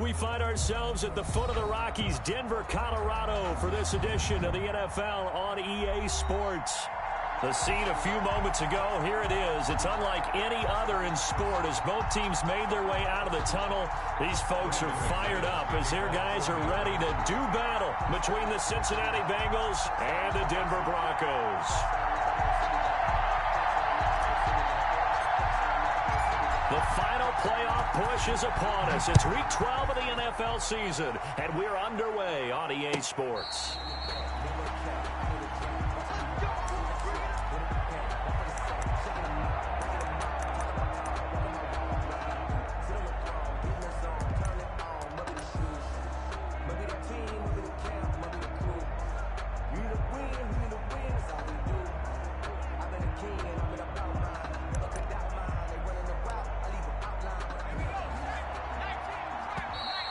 We find ourselves at the foot of the Rockies, Denver, Colorado, for this edition of the NFL on EA Sports. The scene a few moments ago, here it is. It's unlike any other in sport as both teams made their way out of the tunnel. These folks are fired up as their guys are ready to do battle between the Cincinnati Bengals and the Denver Broncos. The final playoff push is upon us. It's week 12 of the NFL season, and we're underway on EA Sports.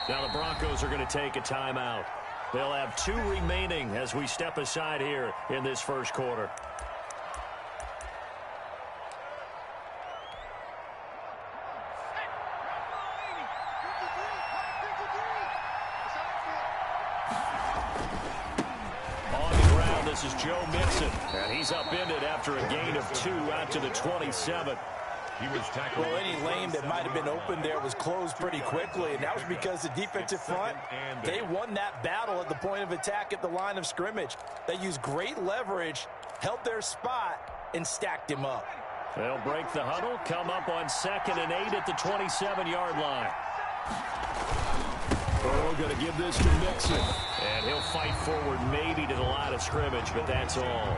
Now the Broncos are going to take a timeout. They'll have 2 remaining as we step aside here in this first quarter. On the ground, this is Joe Mixon, and he's upended after a gain of 2 out to the 27. He was tackled. Well, any lane that might have been open there was closed pretty quickly, and that was because the defensive front, they won that battle at the point of attack at the line of scrimmage. They used great leverage, held their spot, and stacked him up. They'll break the huddle, come up on 2nd and 8 at the 27-yard line. Burrow going to give this to Mixon. And he'll fight forward maybe to the line of scrimmage, but that's all.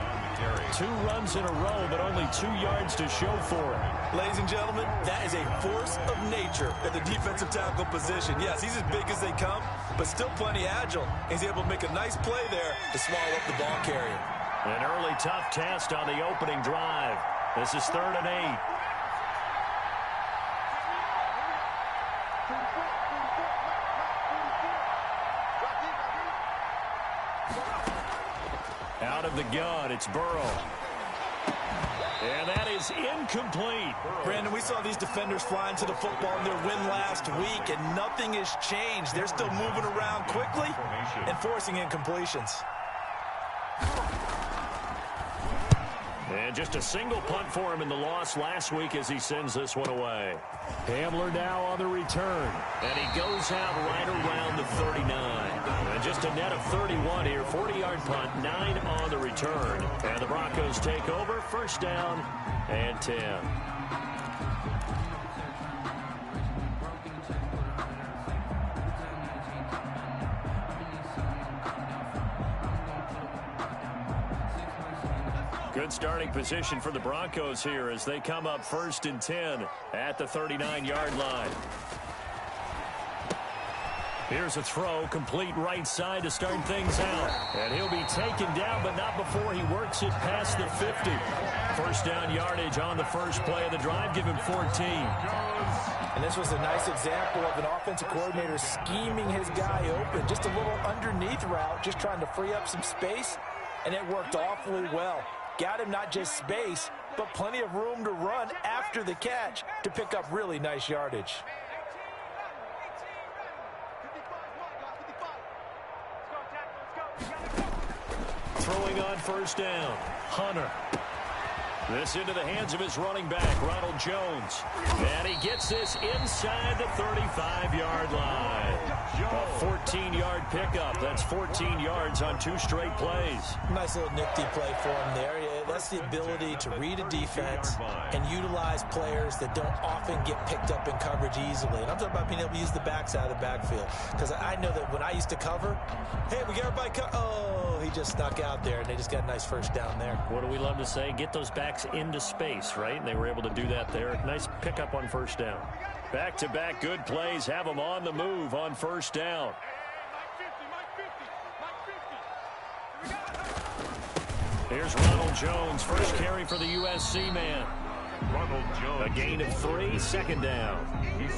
2 runs in a row, but only 2 yards to show for it. Ladies and gentlemen, that is a force of nature at the defensive tackle position. Yes, he's as big as they come, but still plenty agile. He's able to make a nice play there to swallow up the ball carrier. An early tough test on the opening drive. This is 3rd and 8. Out of the gun, it's Burrow. And that is incomplete. Brandon, we saw these defenders flying to the football in their win last week, and nothing has changed. They're still moving around quickly and forcing incompletions. And just a single punt for him in the loss last week as he sends this one away. Hamler now on the return. And he goes out right around the 39. And just a net of 31 here. 40-yard punt, 9 on the return. And the Broncos take over. 1st down and 10. Good starting position for the Broncos here as they come up 1st and 10 at the 39-yard line. Here's a throw, complete right side to start things out. And he'll be taken down, but not before he works it past the 50. 1st down yardage on the first play of the drive, give him 14. And this was a nice example of an offensive coordinator scheming his guy open. Just a little underneath route, just trying to free up some space, and it worked awfully well. Got him not just space, but plenty of room to run after the catch to pick up really nice yardage. Throwing on 1st down, Hunter. This into the hands of his running back, Ronald Jones. And he gets this inside the 35-yard line. A 14-yard pickup. That's 14 yards on 2 straight plays. Nice little nifty play for him there. That's the ability to read a defense and utilize players that don't often get picked up in coverage easily. And I'm talking about being able to use the backs out of the backfield. Because I know that when I used to cover, hey, we got everybody oh, he just snuck out there, and they just got a nice 1st down there. What do we love to say? Get those backs into space, right? And they were able to do that there. Nice pickup on 1st down. Back-to-back good plays have them on the move on 1st down. Here's Ronald Jones, first carry for the USC man. Ronald Jones. A gain of 3, 2nd down.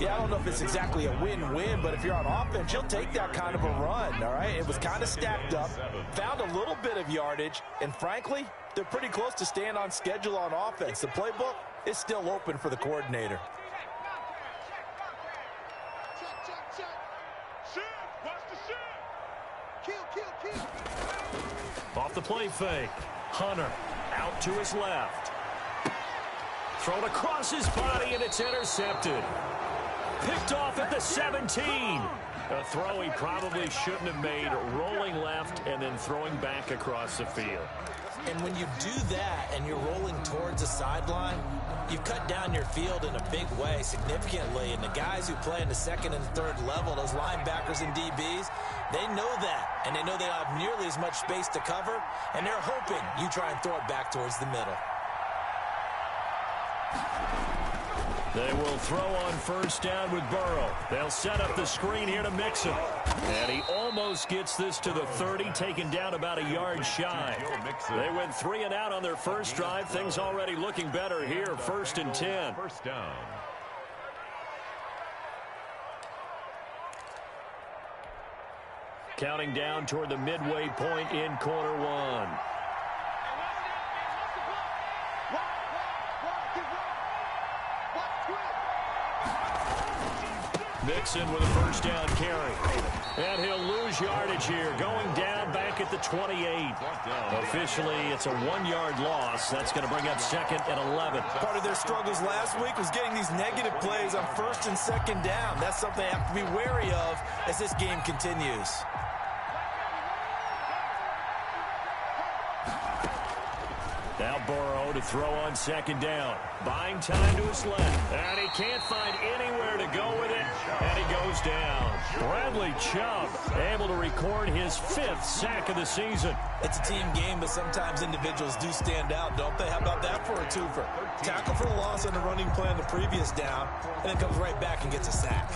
Yeah, I don't know if it's exactly a win-win, but if you're on offense, you'll take that kind of a run, all right? It was kind of stacked up, found a little bit of yardage, and frankly, they're pretty close to staying on schedule on offense. The playbook is still open for the coordinator. Off the play fake. Hunter out to his left. Thrown across his body, and it's intercepted. Picked off at the 17. A throw he probably shouldn't have made, rolling left and then throwing back across the field. And when you do that and you're rolling towards the sideline, you've cut down your field in a big way, significantly. And the guys who play in the second and third level, those linebackers and DBs, they know that. And they know they don't have nearly as much space to cover. And they're hoping you try and throw it back towards the middle. They will throw on first down with Burrow. They'll set up the screen here to Mixon. And he almost gets this to the 30, taken down about a yard shy. They went 3 and out on their first drive. Things already looking better here, 1st and 10. First down. Counting down toward the midway point in quarter one. Mixon with a first down carry. And he'll lose yardage here, going down back at the 28. Officially, it's a 1-yard loss. That's going to bring up 2nd and 11. Part of their struggles last week was getting these negative plays on 1st and 2nd down. That's something they have to be wary of as this game continues. Now Burrow to throw on 2nd down. Buying time to his left. And he can't find anywhere to go with it. And he goes down. Bradley Chubb able to record his 5th sack of the season. It's a team game, but sometimes individuals do stand out, don't they? How about that for a twofer? Tackle for the loss on the running play on the previous down, and then comes right back and gets a sack.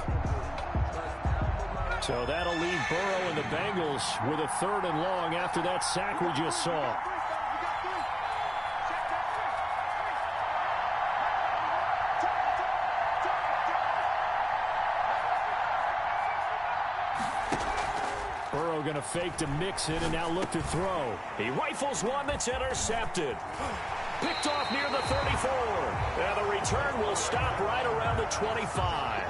So that'll leave Burrow and the Bengals with a 3rd and long after that sack we just saw. Burrow going to fake to Mixon and now look to throw. He rifles one that's intercepted. Picked off near the 34. And the return will stop right around the 25.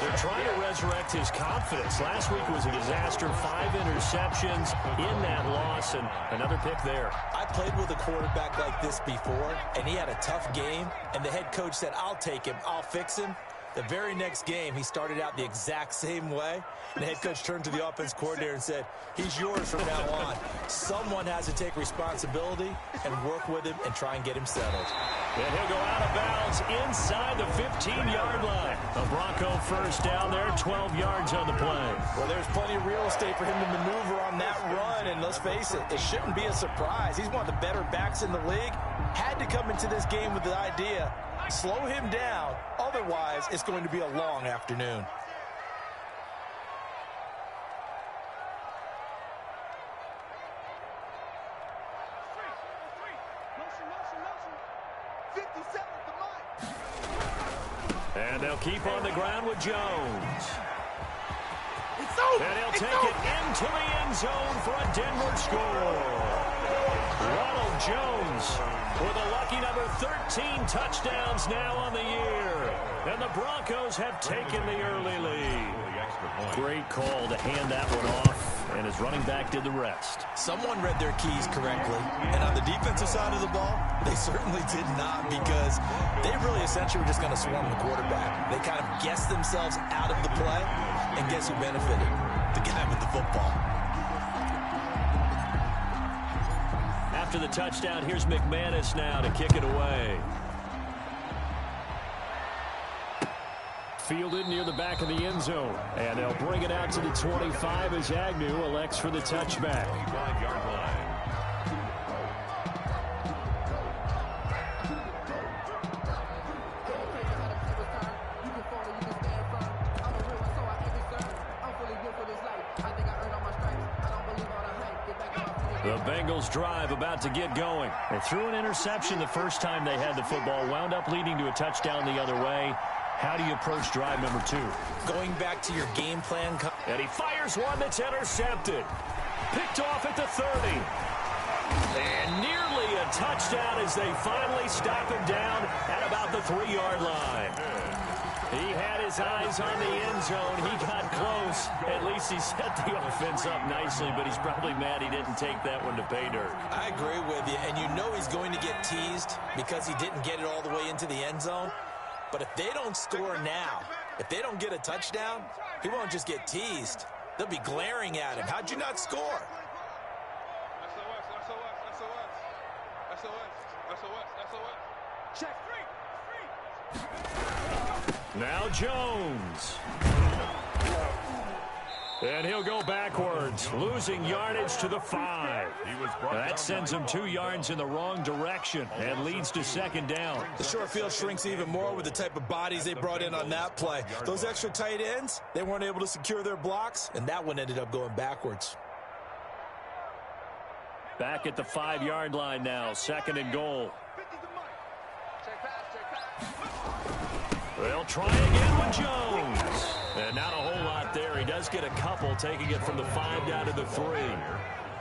They're trying to resurrect his confidence. Last week was a disaster. 5 interceptions in that loss, and another pick there. I played with a quarterback like this before, and he had a tough game, and the head coach said, I'll take him, I'll fix him. The very next game, he started out the exact same way. And the head coach turned to the offense coordinator and said, he's yours from now on. Someone has to take responsibility and work with him and try and get him settled. And he'll go out of bounds inside the 15-yard line. A Bronco first down there, 12 yards on the play. Well, there's plenty of real estate for him to maneuver on that run. And let's face it, it shouldn't be a surprise. He's one of the better backs in the league. Had to come into this game with the idea, slow him down. Otherwise, it's going to be a long afternoon. And they'll keep on the ground with Jones. And he'll take it into the end zone for a Denver score. Ronald Jones with a lucky number 13 touchdowns now on the year. And the Broncos have taken the early lead. Great call to hand that one off, and his running back did the rest. Someone read their keys correctly, and on the defensive side of the ball, they certainly did not, because they really essentially were just going to swarm the quarterback. They kind of guessed themselves out of the play, and guess who benefited? The guy with the football. After the touchdown, here's McManus now to kick it away. Fielded near the back of the end zone. And they'll bring it out to the 25 as Agnew elects for the touchback. The Bengals drive about to get going. They threw an interception the first time they had the football, wound up leading to a touchdown the other way. How do you approach drive number 2? Going back to your game plan. And he fires one that's intercepted. Picked off at the 30. And nearly a touchdown as they finally stop him down at about the 3-yard line. He had his eyes on the end zone. He got close. At least he set the offense up nicely, but he's probably mad he didn't take that one to pay dirt. I agree with you, and you know he's going to get teased because he didn't get it all the way into the end zone. But if they don't score now, if they don't get a touchdown, he won't just get teased. They'll be glaring at him. How'd you not score? Check. Now Jones. And he'll go backwards, losing yardage to the 5. That sends him 2 yards in the wrong direction and leads to second down. The short field shrinks even more with the type of bodies they brought in on that play. Those extra tight ends, they weren't able to secure their blocks, and that one ended up going backwards. Back at the 5-yard line now, second and goal. They'll try again with Jones. And not a whole lot there. He does get a couple, taking it from the 5 down to the 3.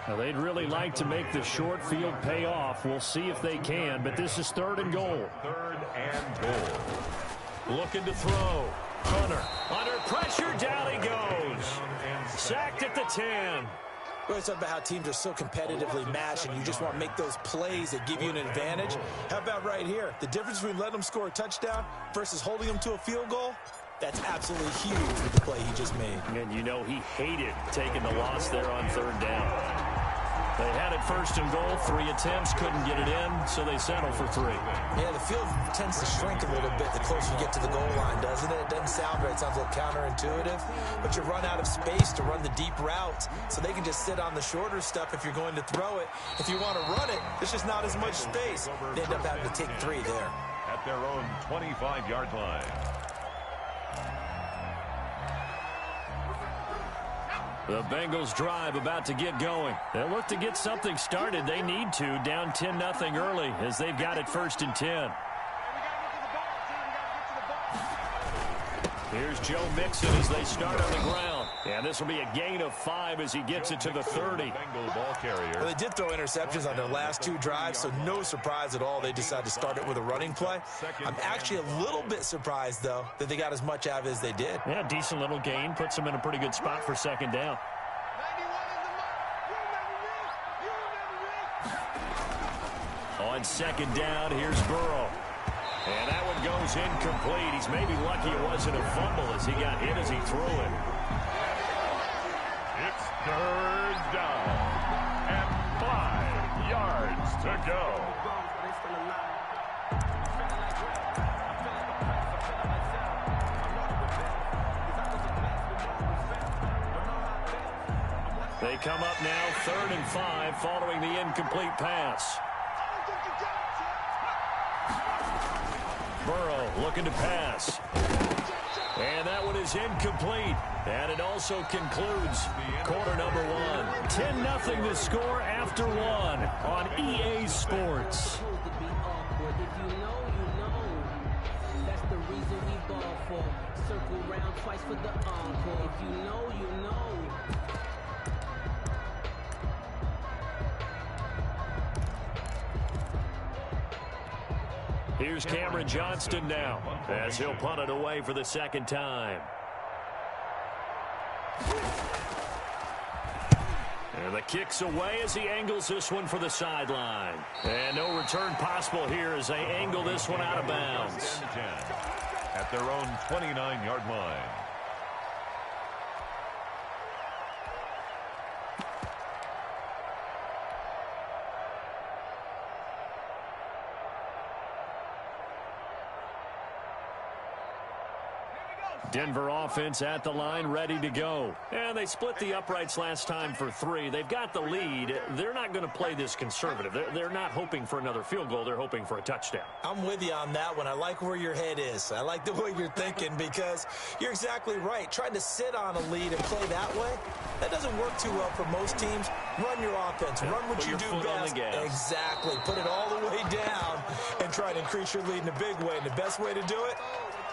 Now, they'd really like to make the short field pay off. We'll see if they can, but this is third and goal. Third and goal. Looking to throw. Hunter under pressure, down he goes. Sacked at the 10. We always talk about how teams are so competitively matched and you just want to make those plays that give you an advantage. How about right here? The difference between letting them score a touchdown versus holding them to a field goal, that's absolutely huge with the play he just made. And you know he hated taking the loss there on third down. They had it first and goal, 3 attempts, couldn't get it in, so they settle for 3. Yeah, the field tends to shrink a little bit the closer you get to the goal line, doesn't it? It doesn't sound right. It sounds a little counterintuitive. But you run out of space to run the deep routes, so they can just sit on the shorter stuff if you're going to throw it. If you want to run it, there's just not as much space. They end up having to take 3 there. At their own 25-yard line. The Bengals drive about to get going. They'll look to get something started. They need to, down 10-0 early as they've got it first and 10. Here's Joe Mixon as they start on the ground. And this will be a gain of 5 as he gets it to the 30. Bengal ball carrier. Well, they did throw interceptions on their last 2 drives, so no surprise at all they decided to start it with a running play. I'm actually a little bit surprised, though, that they got as much out of it as they did. Yeah, decent little gain. Puts them in a pretty good spot for second down. On second down, here's Burrow. And that one goes incomplete. He's maybe lucky it wasn't a fumble as he got hit as he threw it. It's third down and 5 yards to go. They come up now, 3rd and 5, following the incomplete pass. Burrow looking to pass. And that one is incomplete. And it also concludes quarter number 1. 10-0 the score after 1 on EA Sports. Circle round twice for the encore. If you know, you know. Here's Cameron Johnston now as he'll punt it away for the second time. And the kick's away as he angles this one for the sideline. And no return possible here as they angle this one out of bounds. At their own 29-yard line. Denver offense at the line, ready to go. And they split the uprights last time for 3. They've got the lead. They're not going to play this conservative. They're not hoping for another field goal. They're hoping for a touchdown. I'm with you on that one. I like where your head is. I like the way you're thinking because you're exactly right. Trying to sit on a lead and play that way, that doesn't work too well for most teams. Run your offense. Run what you do best. Exactly. Put it all the way down and try to increase your lead in a big way. And the best way to do it,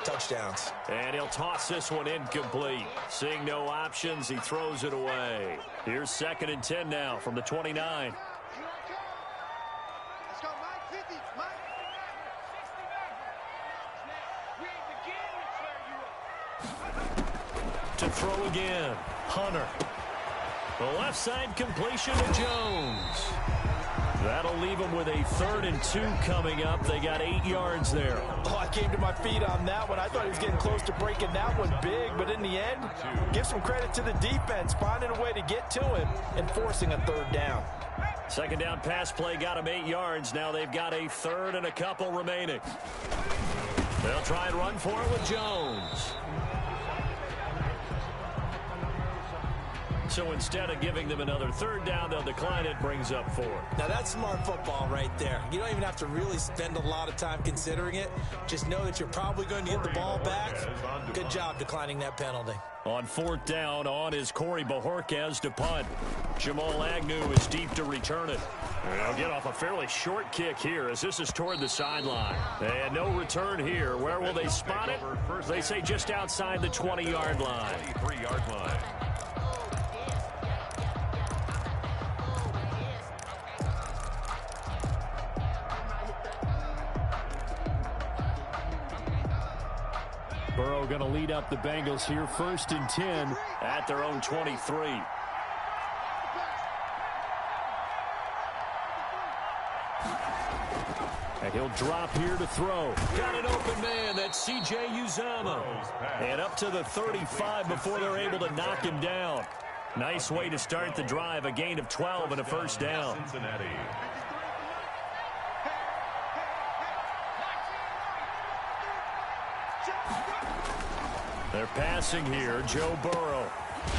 touchdowns. And he'll toss this one incomplete. Seeing no options, he throws it away. Here's 2nd and 10 now from the 29. to throw again. Hunter. The left side completion to Jones. That'll leave them with a 3rd and 2 coming up. They got 8 yards there. Oh, I came to my feet on that one. I thought he was getting close to breaking that one big, but in the end, give some credit to the defense, finding a way to get to him and forcing a 3rd down. 2nd down pass play got him 8 yards. Now they've got a 3rd and a couple remaining. They'll try and run for it with Jones. So instead of giving them another 3rd down, they'll decline it, brings up 4. Now that's smart football right there. You don't even have to really spend a lot of time considering it. Just know that you're probably going to get the ball back. Good job declining that penalty. On 4th down, on is Corey Bojorquez to punt. Jamal Agnew is deep to return it. They'll get off a fairly short kick here as this is toward the sideline. And no return here. Where will they spot it? They say just outside the 20-yard line. 23-yard line. Burrow going to lead up the Bengals here, 1st and 10 at their own 23. And he'll drop here to throw. Got an open man. That's C.J. Uzomah. And up to the 35 before they're able to knock him down. Nice way to start the drive. A gain of 12 and a 1st down. Cincinnati. They're passing here. Joe Burrow.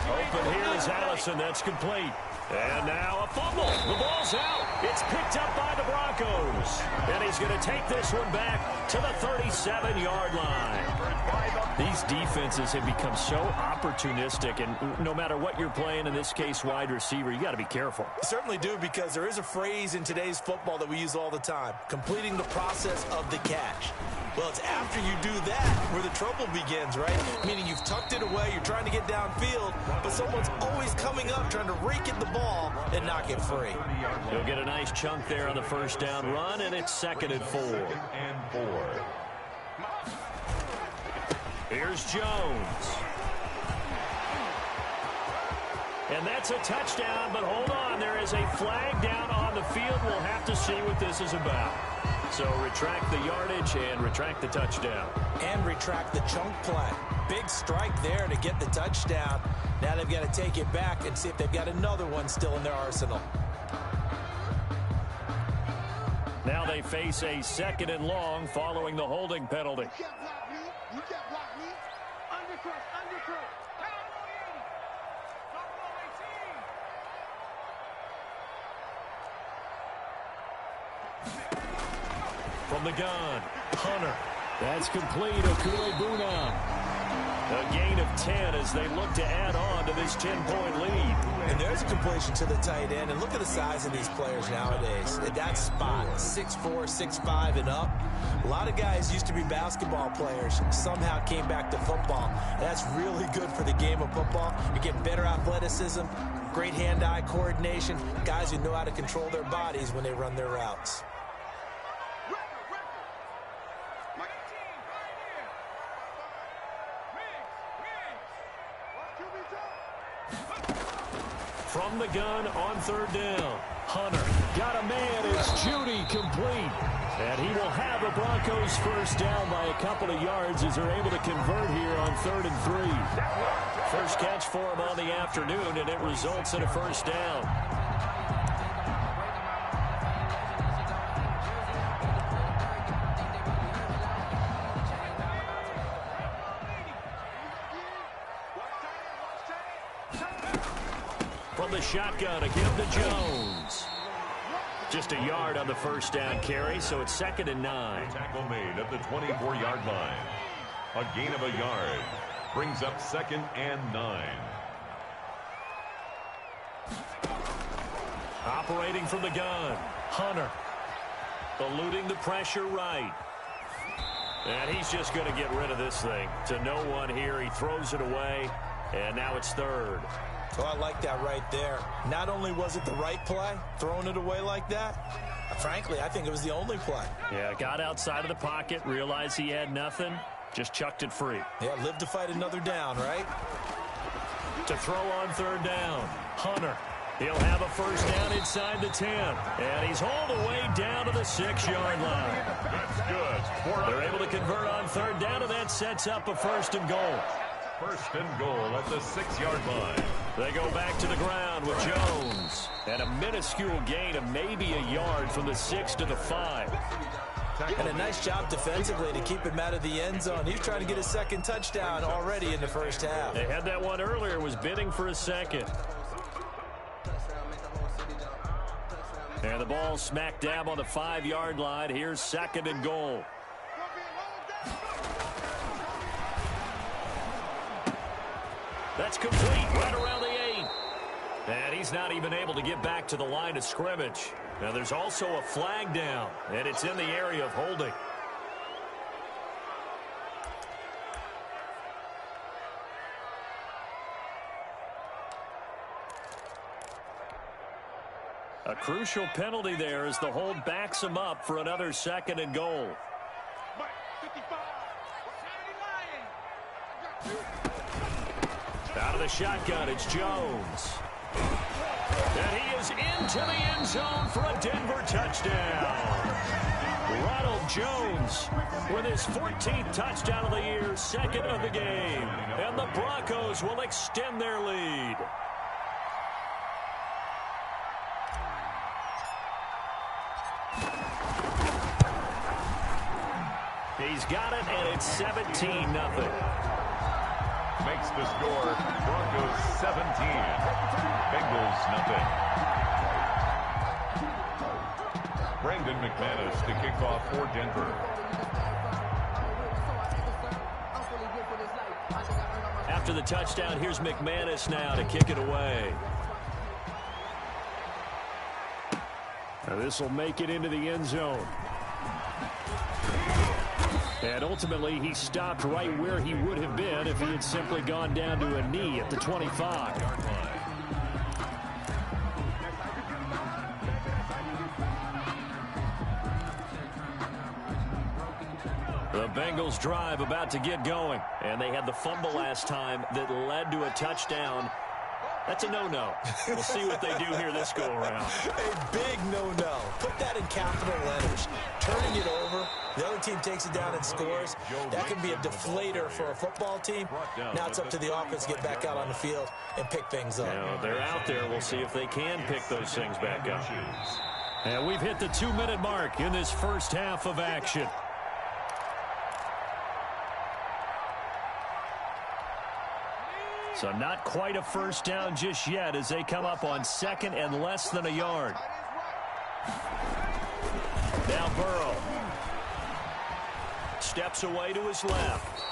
Open here is Allison. That's complete. And now a fumble. The ball's out. It's picked up by the Broncos. And he's going to take this one back to the 37-yard line. These defenses have become so opportunistic, and no matter what you're playing, in this case wide receiver, you got to be careful. You certainly do, because there is a phrase in today's football that we use all the time: completing the process of the catch. Well, it's after you do that where the trouble begins, right? Meaning you've tucked it away, you're trying to get downfield, but someone's always coming up trying to rake at the ball and knock it free. He'll get a nice chunk there on the 1st down run, and it's 2nd and 4. Here's Jones. And that's a touchdown, but hold on. There is a flag down on the field. We'll have to see what this is about. So retract the yardage and retract the touchdown. And retract the chunk play. Big strike there to get the touchdown. Now they've got to take it back and see if they've got another one still in their arsenal. Now they face a 2nd and long following the holding penalty. You can't block me. Undercut. From the gun, Hunter. That's complete. Okulebuna. A gain of 10 as they look to add on to this 10-point lead. And there's a completion to the tight end. And look at the size of these players nowadays. At that spot, 6'4", 6'5", and up. A lot of guys used to be basketball players, somehow came back to football. And that's really good for the game of football. You're getting better athleticism, great hand-eye coordination, guys who know how to control their bodies when they run their routes. From the gun on 3rd down. Hunter got a man. It's Judy complete. And he will have the Broncos 1st down by a couple of yards as they're able to convert here on 3rd and 3. First catch for him on the afternoon, and it results in a 1st down. From the shotgun, a give to Jones. Just a yard on the 1st down carry, so it's 2nd and 9. Tackle made at the 24-yard line. A gain of a yard brings up 2nd and 9. Operating from the gun, Hunter. Eluding the pressure right. And he's just going to get rid of this thing. To no one here, he throws it away, and now it's 3rd. So I like that right there. Not only was it the right play, throwing it away like that, frankly, I think it was the only play. Yeah, got outside of the pocket, realized he had nothing, just chucked it free. Yeah, live to fight another down, right? To throw on third down, Hunter. He'll have a first down inside the 10. And he's hauled away down to the 6-yard line. That's good. They're able to convert on third down, and that sets up a first and goal. First and goal at the 6-yard line. They go back to the ground with Jones. And a minuscule gain of maybe a yard from the 6 to the 5. And a nice job defensively to keep him out of the end zone. He's trying to get a second touchdown already in the first half. They had that one earlier, was bidding for a second. And the ball smack dab on the 5-yard line. Here's second and goal. That's complete right around the 8. And he's not even able to get back to the line of scrimmage. Now there's also a flag down, and it's in the area of holding. A crucial penalty there as the hold backs him up for another second and goal. Out of the shotgun, it's Jones. And he is into the end zone for a Denver touchdown. Ronald Jones with his 14th touchdown of the year, second of the game. And the Broncos will extend their lead. He's got it, and it's 17-0. Makes the score Broncos 17, Bengals nothing. Brandon McManus to kick off for Denver. After the touchdown, here's McManus now to kick it away. Now this will make it into the end zone. And ultimately, he stopped right where he would have been if he had simply gone down to a knee at the 25. The Bengals drive about to get going. And they had the fumble last time that led to a touchdown. That's a no-no. We'll see what they do here this go-around. A big no-no. Put that in capital letters. Turning it over, the other team takes it down and scores. That can be a deflator for a football team. Now it's up to the offense to get back out on the field and pick things up. Now, they're out there. We'll see if they can pick those things back up. And we've hit the 2-minute mark in this first half of action. So not quite a first down just yet as they come up on second and less than a yard. Now Burrow steps away to his left.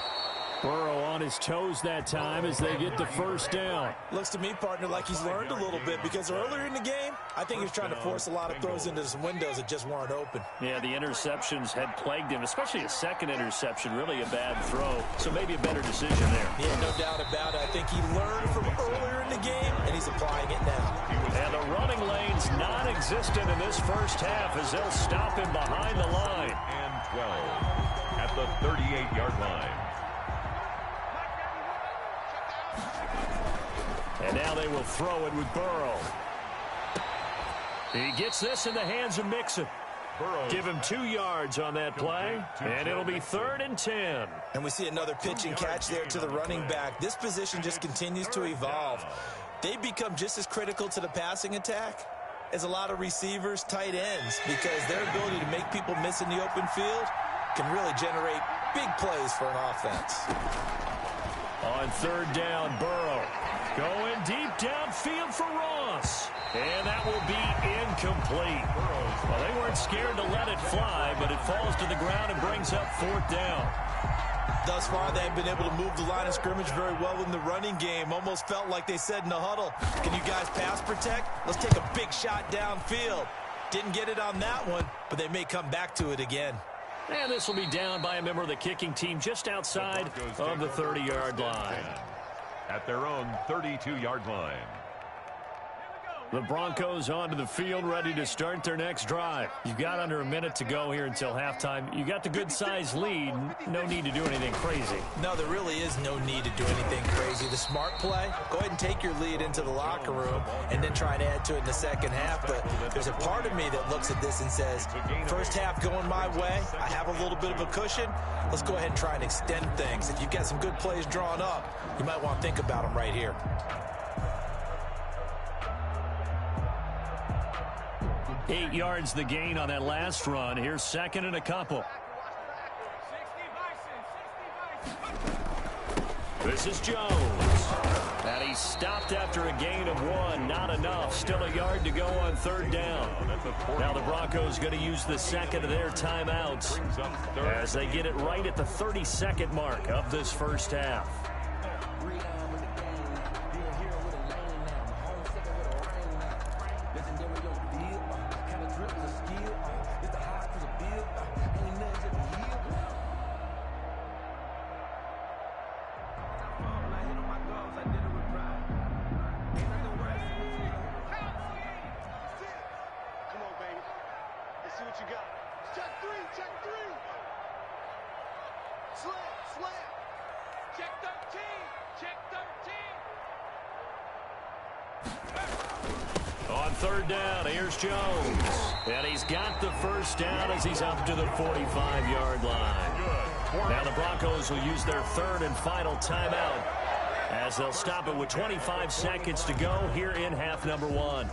Burrow on his toes that time as they get the first down. Looks to me, partner, like he's learned a little bit because earlier in the game, I think he was trying to force a lot of throws into some windows that just weren't open. Yeah, the interceptions had plagued him, especially a second interception, really a bad throw. So maybe a better decision there. Yeah, no doubt about it. I think he learned from earlier in the game, and he's applying it now. And the running lane's non-existent in this first half as they'll stop him behind the line. And 12 at the 38-yard line. And now they will throw it with Burrow. He gets this in the hands of Mixon. Give him 2 yards on that play, and it'll be 3rd and 10. And we see another pitch and catch there to the running back. This position just continues to evolve. They become just as critical to the passing attack as a lot of receivers, tight ends, because their ability to make people miss in the open field can really generate big plays for an offense. On 3rd down, Burrow going deep downfield for Ross. And that will be incomplete. Well, they weren't scared to let it fly, but it falls to the ground and brings up 4th down. Thus far, they have been able to move the line of scrimmage very well in the running game. Almost felt like they said in the huddle, can you guys pass protect? Let's take a big shot downfield. Didn't get it on that one, but they may come back to it again. And this will be down by a member of the kicking team just outside of the 30-yard line. At their own 32-yard line. The Broncos onto the field, ready to start their next drive. You've got under a minute to go here until halftime. You got the good-sized lead. No need to do anything crazy. No, there really is no need to do anything crazy. The smart play, go ahead and take your lead into the locker room and then try and add to it in the second half. But there's a part of me that looks at this and says, first half going my way, I have a little bit of a cushion. Let's go ahead and try and extend things. If you've got some good plays drawn up, you might want to think about them right here. 8 yards the gain on that last run. Here's second and a couple. This is Jones. And he stopped after a gain of 1. Not enough. Still a yard to go on third down. Now the Broncos going to use the second of their timeouts as they get it right at the 30-second mark of this first half. Third down, here's Jones. And he's got the first down as he's up to the 45-yard line. Now the Broncos will use their third and final timeout as they'll stop it with 25 seconds to go here in half number 1.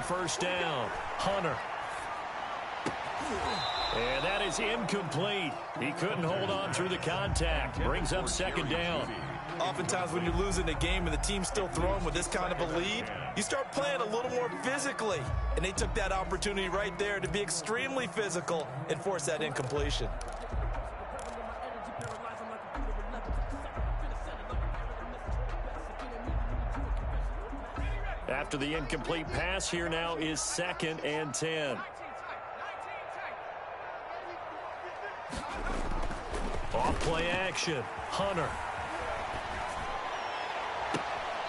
First down, Hunter. And that is incomplete. He couldn't hold on through the contact. Brings up second down. Oftentimes when you're losing a game and the team's still throwing with this kind of a lead, you start playing a little more physically. And they took that opportunity right there to be extremely physical and force that incompletion. After the incomplete pass, here now is second and 10. Off play action, Hunter.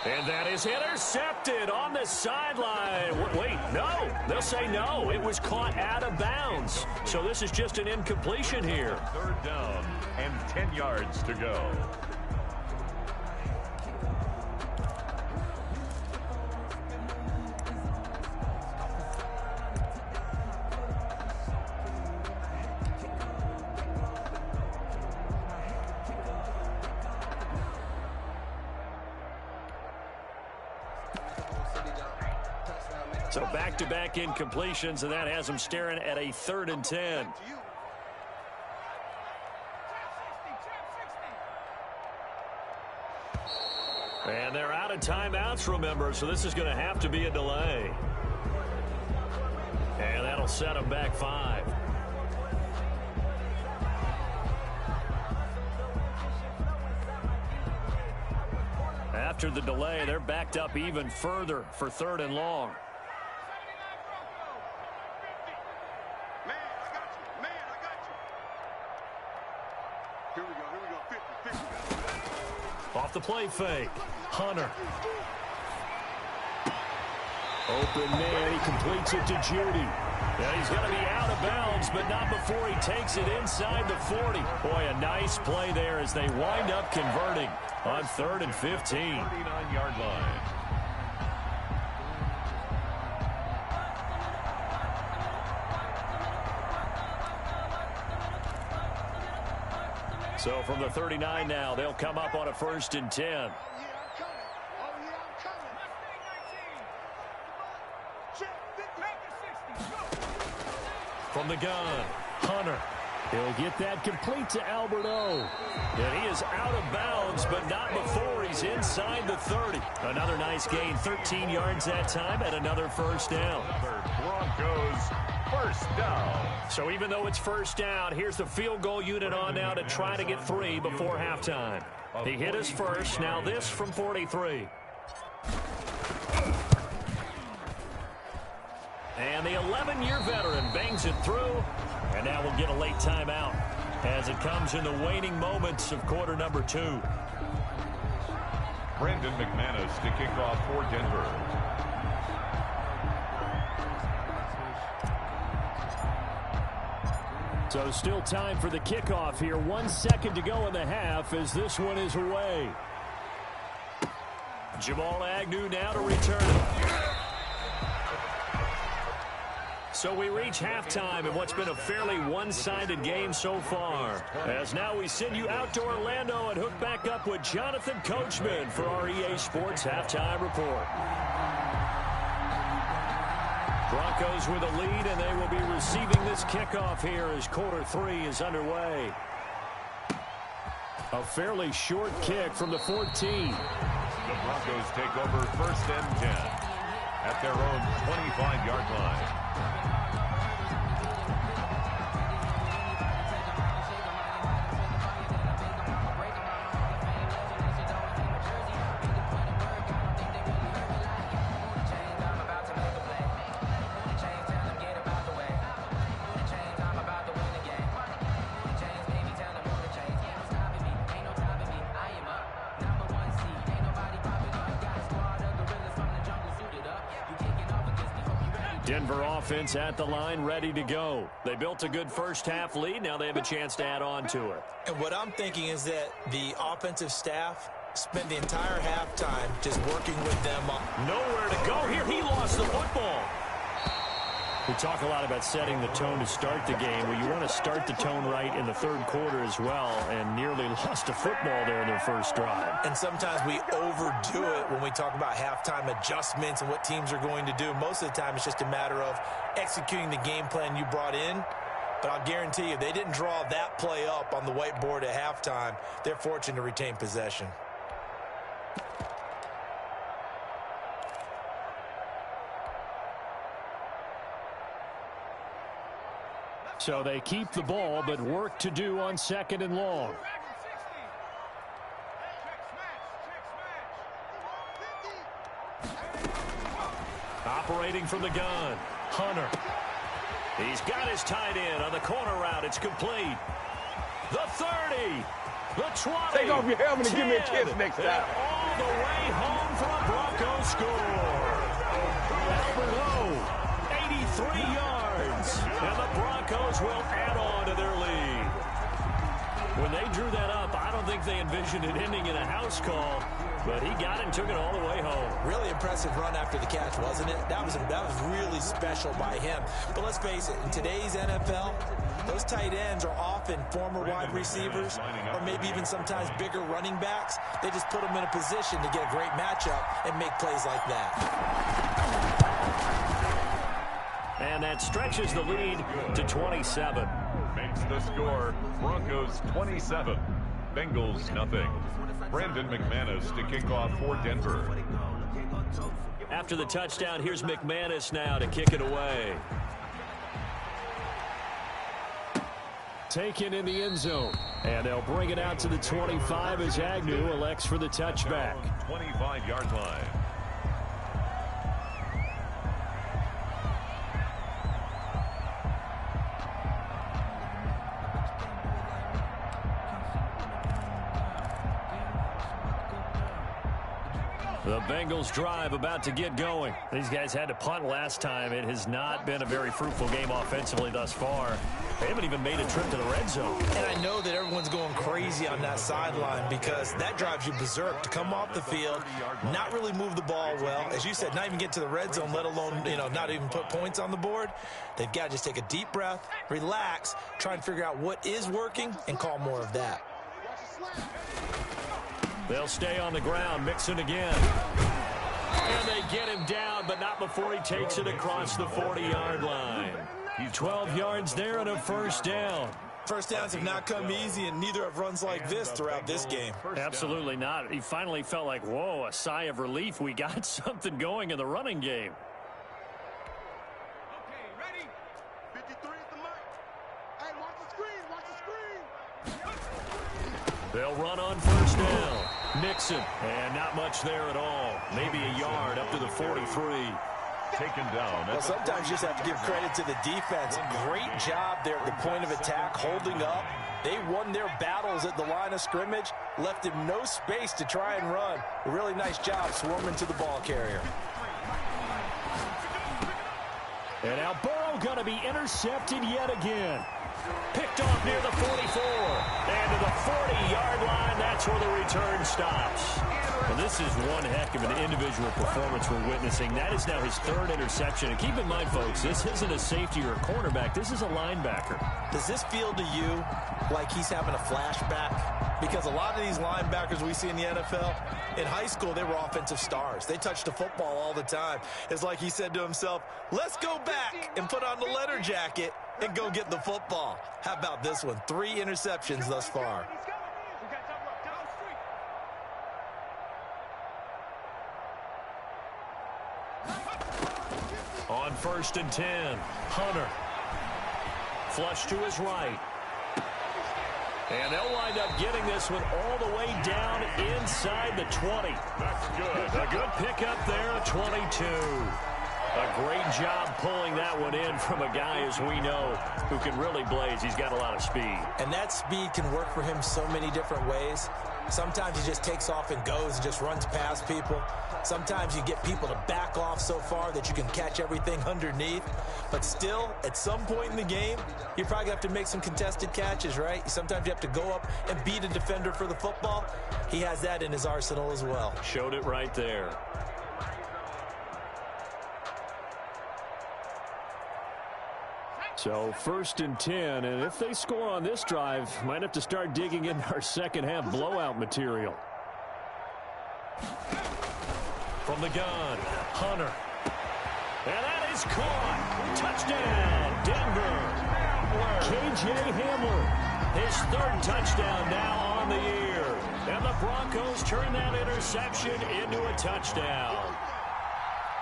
And that is intercepted on the sideline. Wait, no. They'll say no. It was caught out of bounds. So this is just an incompletion here. Third down and 10 yards to go. So back-to-back incompletions, and that has them staring at a 3rd and 10. And they're out of timeouts, remember, so this is going to have to be a delay. And that'll set them back 5. After the delay, they're backed up even further for 3rd and long. Off the play fake, Hunter. Open man, he completes it to Judy. Yeah, he's going to be out of bounds, but not before he takes it inside the 40. Boy, a nice play there as they wind up converting on 3rd and 15. 39-yard line. So from the 39 now, they'll come up on a 1st and 10. From the gun, Hunter. He'll get that complete to Alberto. And he is out of bounds, but not before he's inside the 30. Another nice gain, 13 yards that time, and another first down. Another Broncos first down. So even though it's first down, here's the field goal unit on now to try to get 3 before halftime. He hit his first. Now this from 43. And the 11-year veteran bangs it through. And now we'll get a late timeout as it comes in the waning moments of quarter number 2. Brandon McManus to kick off for Denver. So still time for the kickoff here. 1 second to go in the half as this one is away. Jamal Agnew now to return. So we reach halftime in what's been a fairly one-sided game so far. As now we send you out to Orlando and hook back up with Jonathan Coachman for our EA Sports Halftime Report. Broncos with a lead, and they will be receiving this kickoff here as quarter 3 is underway. A fairly short kick from the 14. The Broncos take over first and 10 at their own 25-yard line. Denver offense at the line, ready to go. They built a good first-half lead. Now they have a chance to add on to it. And what I'm thinking is that the offensive staff spent the entire halftime just working with them. Nowhere to go here. He lost the football. We talk a lot about setting the tone to start the game. Well, you want to start the tone right in the third quarter as well, and nearly lost a football there in their first drive. And sometimes we overdo it when we talk about halftime adjustments and what teams are going to do. Most of the time, it's just a matter of executing the game plan you brought in. But I'll guarantee you, they didn't draw that play up on the whiteboard at halftime. They're fortunate to retain possession. So they keep the ball, but work to do on second and long. Operating from the gun, Hunter. He's got his tight end on the corner route. It's complete. The 30, the 20. Take off your helmet and give me a kiss next time. And all the way home for a Broncos score. Albert Lowe, 83 yards. And the Broncos will add on to their lead. When they drew that up, I don't think they envisioned it ending in a house call, but he got it and took it all the way home. Really impressive run after the catch, wasn't it? That was really special by him. But let's face it, in today's NFL, those tight ends are often former wide receivers or maybe even sometimes bigger running backs. They just put them in a position to get a great matchup and make plays like that. And that stretches the lead to 27. Makes the score Broncos 27, Bengals nothing. Brandon McManus to kick off for Denver. After the touchdown, here's McManus now to kick it away. Taken in the end zone. And they'll bring it out to the 25 as Agnew elects for the touchback. 25-yard line. The Bengals drive about to get going. These guys had to punt last time. It has not been a very fruitful game offensively thus far. They haven't even made a trip to the red zone. And I know that everyone's going crazy on that sideline because that drives you berserk to come off the field, not really move the ball well. As you said, not even get to the red zone, let alone, not even put points on the board. They've got to just take a deep breath, relax, try and figure out what is working, and call more of that. They'll stay on the ground, Mixon again. And they get him down, but not before he takes it across the 40-yard line. 12 yards there and a first down. First downs have not come easy, and neither have runs like this throughout this game. Absolutely not. He finally felt like, whoa, a sigh of relief. We got something going in the running game. They'll run on first down. Mixon, and not much there at all. Maybe a yard up to the 43. Taken down. Well, sometimes you just have to give credit to the defense. Great job there at the point of attack, holding up. They won their battles at the line of scrimmage, left him no space to try and run. A really nice job swarming to the ball carrier. And now Burrow going to be intercepted yet again. Picked off near the 44. And to the 40-yard line, that's where the return stops. Well, this is one heck of an individual performance we're witnessing. That is now his third interception. And keep in mind, folks, this isn't a safety or a cornerback. This is a linebacker. Does this feel to you like he's having a flashback? Because a lot of these linebackers we see in the NFL, in high school, they were offensive stars. They touched the football all the time. It's like he said to himself, let's go back and put on the leather jacket and go get the football. How about this one? 3 interceptions thus far. On first and 10, Hunter. Flush to his right. And they'll wind up getting this one all the way down inside the 20. That's good. A good pickup there at 22. A great job pulling that one in from a guy, as we know, who can really blaze. He's got a lot of speed. And that speed can work for him so many different ways. Sometimes he just takes off and goes and just runs past people. Sometimes you get people to back off so far that you can catch everything underneath. But still, at some point in the game, you're probably going to have to make some contested catches, right? Sometimes you have to go up and beat a defender for the football. He has that in his arsenal as well. Showed it right there. So first and 10, and if they score on this drive, might have to start digging in our second half blowout material. From the gun, Hunter. And that is caught. Touchdown, Denver. K.J. Hamler, his third touchdown now on the year. And the Broncos turn that interception into a touchdown.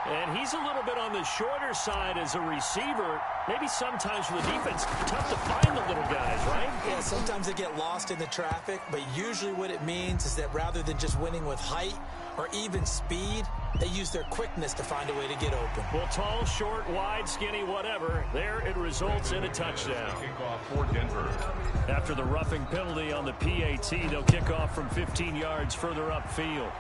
And he's a little bit on the shorter side as a receiver. Maybe sometimes for the defense, tough to find the little guys, right? Yeah, sometimes they get lost in the traffic, but usually what it means is that rather than just winning with height or even speed, they use their quickness to find a way to get open. Well, tall, short, wide, skinny, whatever, there it results in a touchdown. Kickoff for Denver. After the roughing penalty on the PAT, they'll kick off from 15 yards further upfield.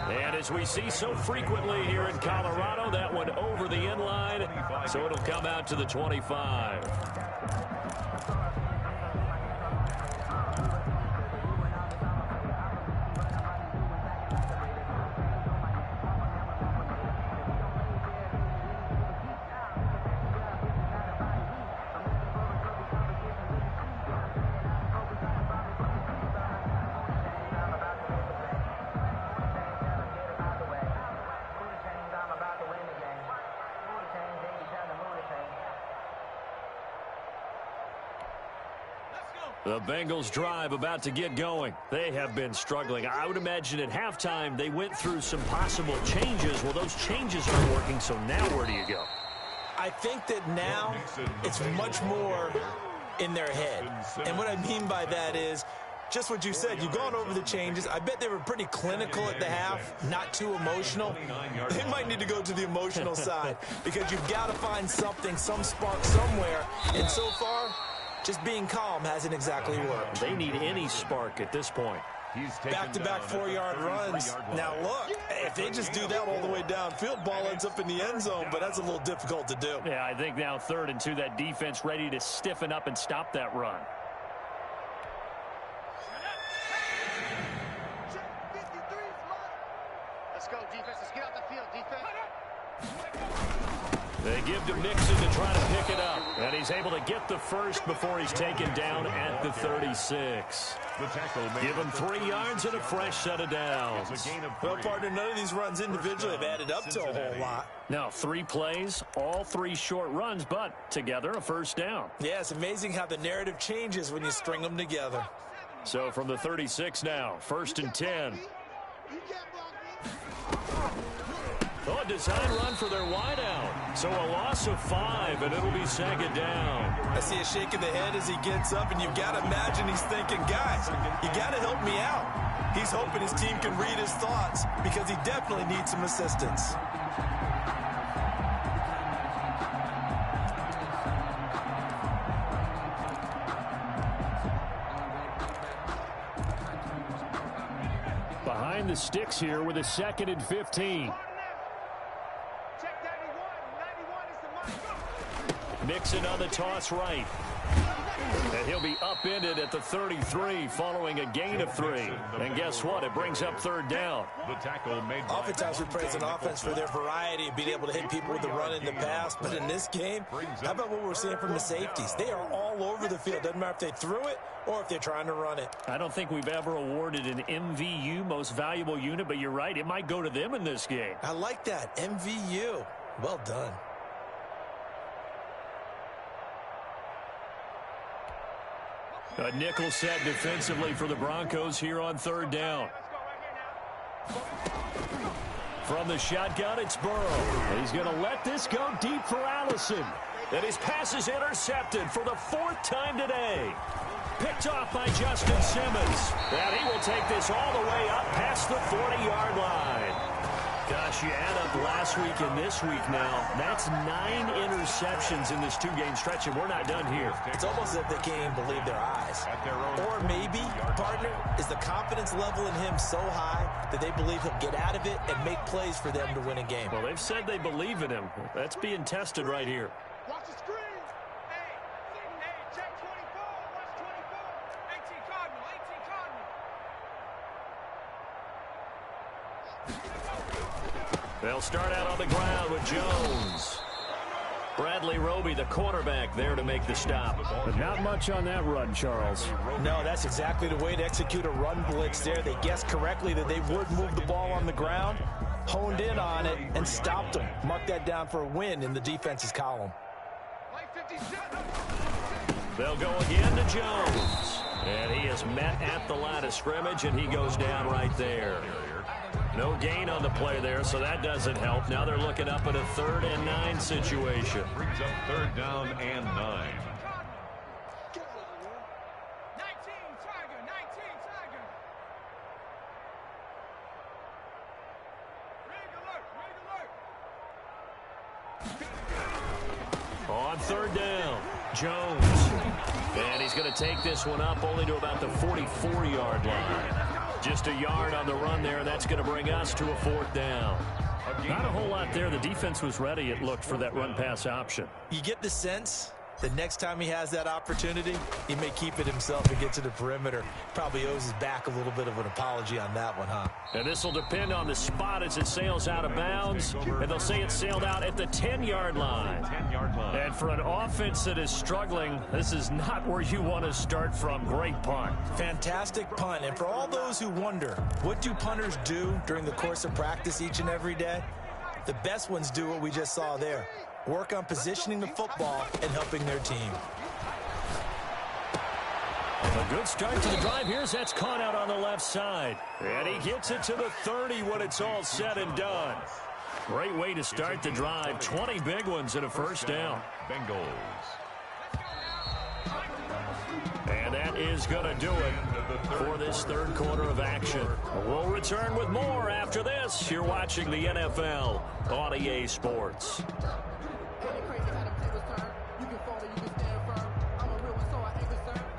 And as we see so frequently here in Colorado, that one over the end line, so it'll come out to the 25. The Bengals drive about to get going. They have been struggling. I would imagine at halftime they went through some possible changes. Well, those changes aren't working, so now where do you go? I think that now it's much more in their head. And what I mean by that is just what you said. You've gone over the changes. I bet they were pretty clinical at the half, not too emotional. They might need to go to the emotional side because you've got to find something, some spark somewhere. And so far, just being calm hasn't exactly worked. They need any spark at this point. Back-to-back 4-yard runs. Now, look, if they just do that all the way downfield, ball ends up in the end zone, but that's a little difficult to do. Yeah, I think now 3rd and 2, that defense ready to stiffen up and stop that run. Let's go, defense. Let's get out the field, defense. They give to Mixon to try to pick it up. And he's able to get the first before he's taken down at the 36. Give him 3 yards and a fresh set of downs. Well, partner, none of these runs individually have added up to a whole lot. Now, 3 plays, all 3 short runs, but together a first down. Yeah, it's amazing how the narrative changes when you string them together. So from the 36 now, 1st and 10. Oh, a design run for their wideout. So a loss of 5, and it'll be second down. I see a shake of the head as he gets up, and you've got to imagine he's thinking, guys, you got to help me out. He's hoping his team can read his thoughts because he definitely needs some assistance. Behind the sticks here with a 2nd and 15. Mixon on the toss right. And he'll be upended at the 33 following a gain of 3. And guess what? It brings up 3rd down. The tackle made. Oftentimes we praise an offense for their variety of being able to hit people with the run in the pass. But in this game, how about what we're seeing from the safeties? They are all over the field. Doesn't matter if they threw it or if they're trying to run it. I don't think we've ever awarded an MVU, most valuable unit, but you're right. It might go to them in this game. I like that. MVU. Well done. A nickel set defensively for the Broncos here on 3rd down. From the shotgun, it's Burrow. He's going to let this go deep for Allison. And his pass is intercepted for the 4th time today. Picked off by Justin Simmons. And he will take this all the way up past the 40-yard line. Gosh, you add up last week and this week now. That's 9 interceptions in this 2-game stretch, and we're not done here. It's almost as if they can't even believe their eyes. Or maybe, partner, is the confidence level in him so high that they believe he'll get out of it and make plays for them to win a game. Well, they've said they believe in him. That's being tested right here. Watch the screen. Hey, check 24. Watch 24. 18 Cardinal. They'll start out on the ground with Jones. Bradley Roby, the quarterback, there to make the stop. But not much on that run, Charles. No, that's exactly the way to execute a run blitz there. They guessed correctly that they would move the ball on the ground, honed in on it, and stopped them. Mark that down for a win in the defense's column. They'll go again to Jones. And he is met at the line of scrimmage, and he goes down right there. No gain on the play there, so that doesn't help. Now they're looking up at a 3rd and 9 situation. Brings up 3rd down and 9. 19 Tiger. Rig alert. On 3rd down, Jones. And he's going to take this one up only to about the 44-yard line. Just a yard on the run there. That's going to bring us to a 4th down. Not a whole lot there. The defense was ready, it looked, for that run-pass option. You get the sense that next time he has that opportunity, he may keep it himself and get to the perimeter. Probably owes his back a little bit of an apology on that one, huh? And this will depend on the spot as it sails out of bounds. And they'll say it sailed out at the 10-yard line. 10-yard line. And for an offense that is struggling, this is not where you want to start from. Great punt. Fantastic punt. And for all those who wonder, what do punters do during the course of practice each and every day? The best ones do what we just saw there. Work on positioning the football and helping their team. A good start to the drive here as that's caught out on the left side. And he gets it to the 30 when it's all said and done. Great way to start the drive. 20 big ones and a 1st down. Bengals. And that is going to do it for this 3rd quarter of action. We'll return with more after this. You're watching the NFL on EA Sports.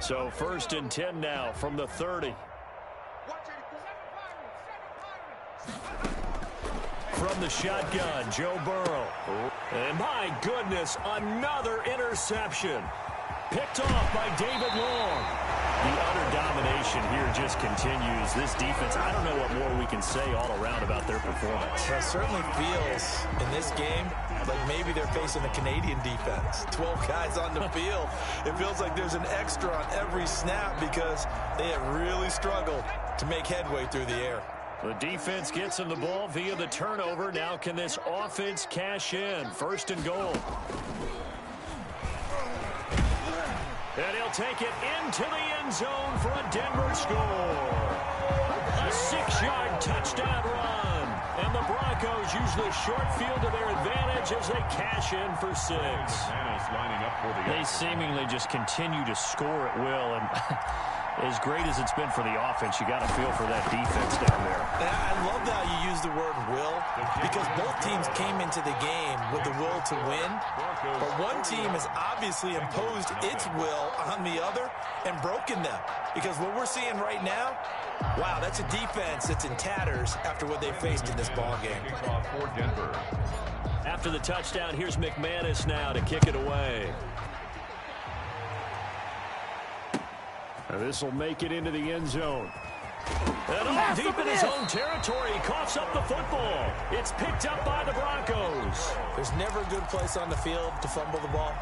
So 1st and 10 now from the 30. From the shotgun, Joe Burrow. And my goodness, another interception. Picked off by David Long. The utter domination here just continues. This defense, I don't know what more we can say all around about their performance. It certainly feels in this game like maybe they're facing a Canadian defense. 12 guys on the field. It feels like there's an extra on every snap because they have really struggled to make headway through the air. The defense gets him the ball via the turnover. Now can this offense cash in? 1st and goal. And he'll take it into the end zone for a Denver score. A 6-yard touchdown run. And the Broncos use the short field to their advantage as they cash in for 6. They seemingly just continue to score at will, and as great as it's been for the offense, you got to feel for that defense down there. And I love how you use the word will, because both teams came into the game with the will to win, but one team has obviously imposed its will on the other and broken them. Because what we're seeing right now, wow, that's a defense that's in tatters after what they faced in this ball game. After the touchdown, here's McManus now to kick it away. This will make it into the end zone. And all deep in his own territory, he coughs up the football. It's picked up by the Broncos. There's never a good place on the field to fumble the ball.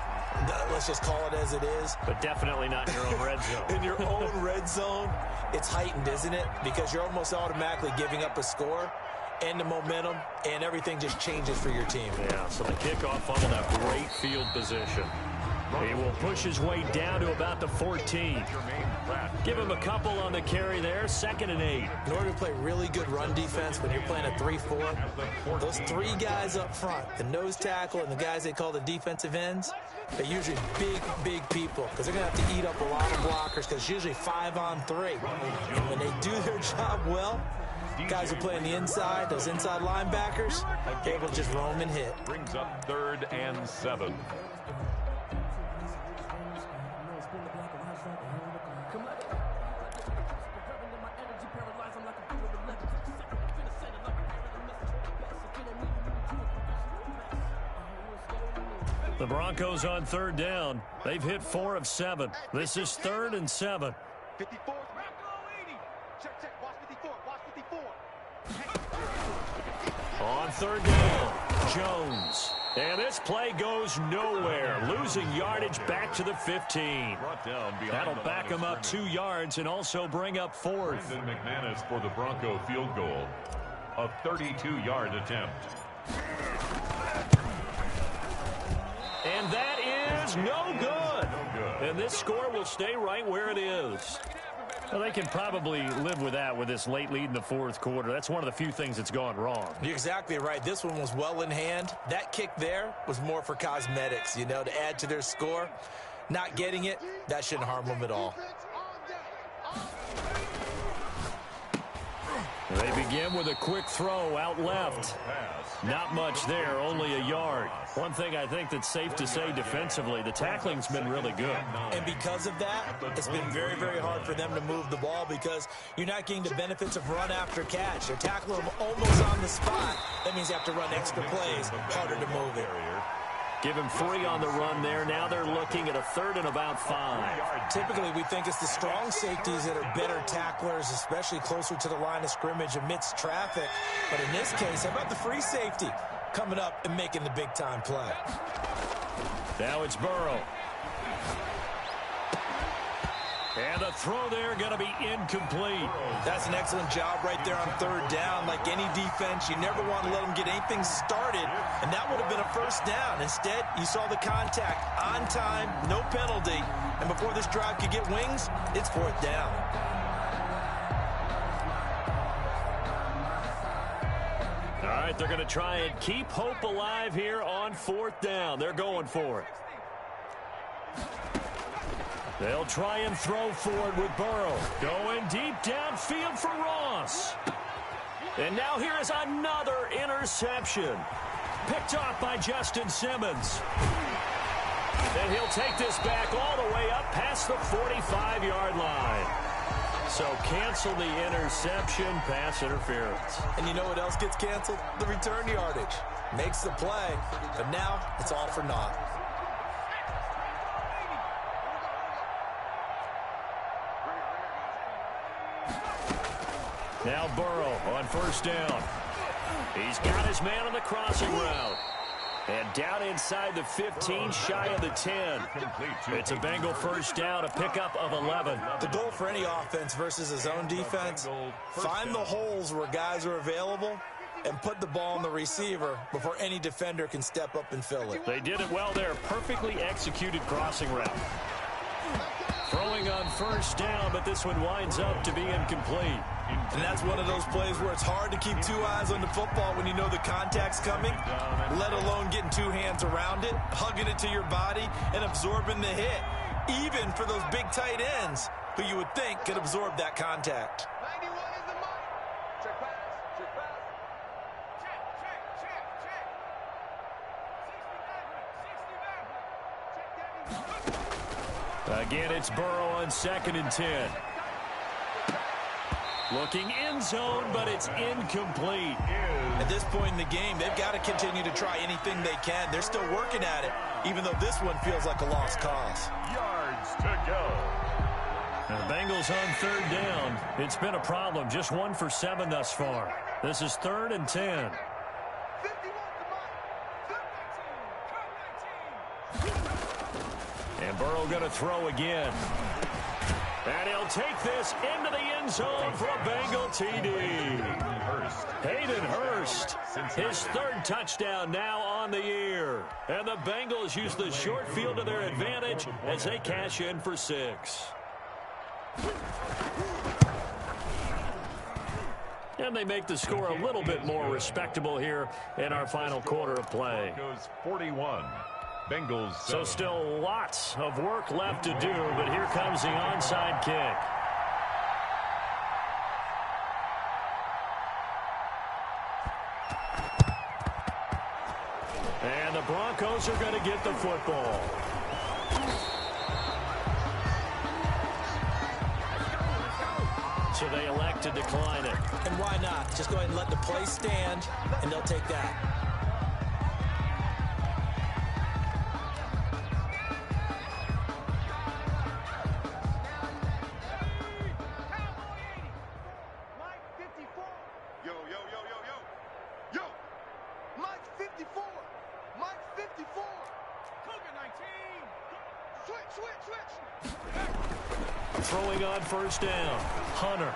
Let's just call it as it is. But definitely not in your own red zone. In your own red zone, it's heightened, isn't it? Because you're almost automatically giving up a score and the momentum, and everything just changes for your team. Yeah, so the kickoff fumbled a great field position. He will push his way down to about the 14. Give him a couple on the carry there. 2nd and 8. In order to play really good run defense when you're playing a 3-4, those 3 guys up front, the nose tackle and the guys they call the defensive ends, they're usually big people because they're going to have to eat up a lot of blockers because it's usually 5-on-3. And when they do their job well, guys who play on the inside, those inside linebackers, they're able to just roam and hit. Brings up 3rd and 7. The Broncos on 3rd down. They've hit 4 of 7. This is 3rd and 7. 54. Check. Watch 54. Watch 54. On 3rd down, Jones. And this play goes nowhere. Losing yardage back to the 15. That'll back him up 2 yards and also bring up 4th. Brandon McManus for the Bronco field goal. A 32-yard attempt. And that is no good. And this score will stay right where it is. Well, they can probably live with that with this late lead in the 4th quarter. That's one of the few things that's gone wrong. You're exactly right. This one was well in hand. That kick there was more for cosmetics, to add to their score. Not getting it, that shouldn't harm them at all. They begin with a quick throw out left. Not much there, only a yard. One thing I think that's safe to say defensively, the tackling's been really good. And because of that, it's been very, very hard for them to move the ball because you're not getting the benefits of run after catch. They're tackling them almost on the spot. That means you have to run extra plays, harder to move it. Give him 3 on the run there. Now they're looking at a 3rd and about 5. Typically, we think it's the strong safeties that are better tacklers, especially closer to the line of scrimmage amidst traffic. But in this case, how about the free safety coming up and making the big-time play? Now it's Burrow. And the throw there going to be incomplete. That's an excellent job right there on 3rd down. Like any defense, you never want to let them get anything started, and that would have been a 1st down. Instead, you saw the contact on time, no penalty, and before this drive could get wings, it's 4th down. All right, they're going to try and keep hope alive here on 4th down. They're going for it. They'll try and throw forward with Burrow. Going deep downfield for Ross. And now here is another interception. Picked off by Justin Simmons. And he'll take this back all the way up past the 45-yard line. So cancel the interception, pass interference. And you know what else gets canceled? The return yardage. Makes the play, but now it's all for naught. Now Burrow on 1st down. He's got his man on the crossing route. And down inside the 15, shy of the 10. It's a Bengal 1st down, a pickup of 11. The goal for any offense versus a zone defense, find the holes where guys are available and put the ball on the receiver before any defender can step up and fill it. They did it well there. Perfectly executed crossing route. Throwing on first down, but this one winds up to be incomplete. And that's one of those plays where it's hard to keep two eyes on the football when you know the contact's coming, let alone getting two hands around it, hugging it to your body, and absorbing the hit, even for those big tight ends who you would think could absorb that contact. 91 is the mark. Check pass. Check pass. Check. 60 back. Again, it's Burrow on 2nd and 10. Looking end zone, but it's incomplete. At this point in the game, they've got to continue to try anything they can. They're still working at it, even though this one feels like a lost cause. Yards to go. The Bengals on 3rd down. It's been a problem. Just 1 for 7 thus far. This is 3rd and 10. 51 to Mike. And Burrow going to throw again. And he'll take this into the end zone for a Bengal TD. Hayden Hurst, his 3rd touchdown now on the year. And the Bengals use the short field to their advantage as they cash in for 6. And they make the score a little bit more respectable here in our final quarter of play. Goes 41. Bengals. So still lots of work left to do, but here comes the onside kick. And the Broncos are going to get the football. So they elect to decline it. And why not? Just go ahead and let the play stand, and they'll take that. Mike 54. Yo. Mike 54. Mike 54. Cougar 19. Switch. Throwing on first down. Hunter.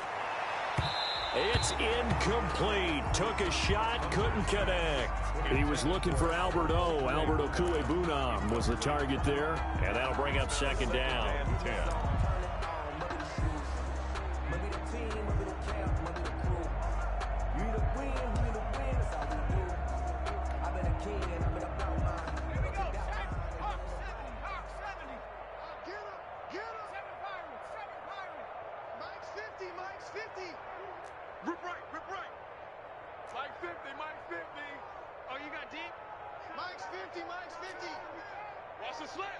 It's incomplete. Took a shot, couldn't connect. He was looking for Albert O. Albert Okuebunam was the target there, and that'll bring up 2nd down. And 10. Rip right. Mike 50. Oh, you got deep? Mike's 50. Watch the slant.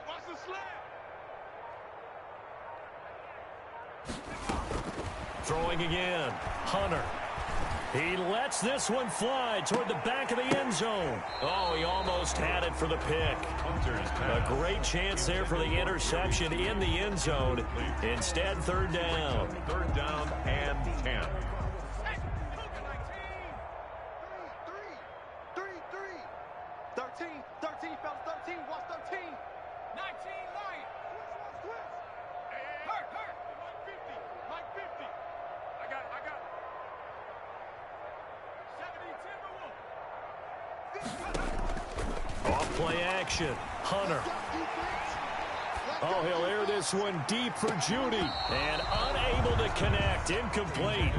Throwing again. Hunter. He lets this one fly toward the back of the end zone. Oh, he almost had it for the pick. A great chance there for the interception in the end zone. Instead, 3rd down. 3rd down and 10. 13, fellas, 13. Watch 13. 19, Lion. Switch. Hurt. Mike 50. I got it. 70, Timberwolf. Off play action. Hunter. Oh, he'll air this one deep for Judy. And unable to connect. Incomplete.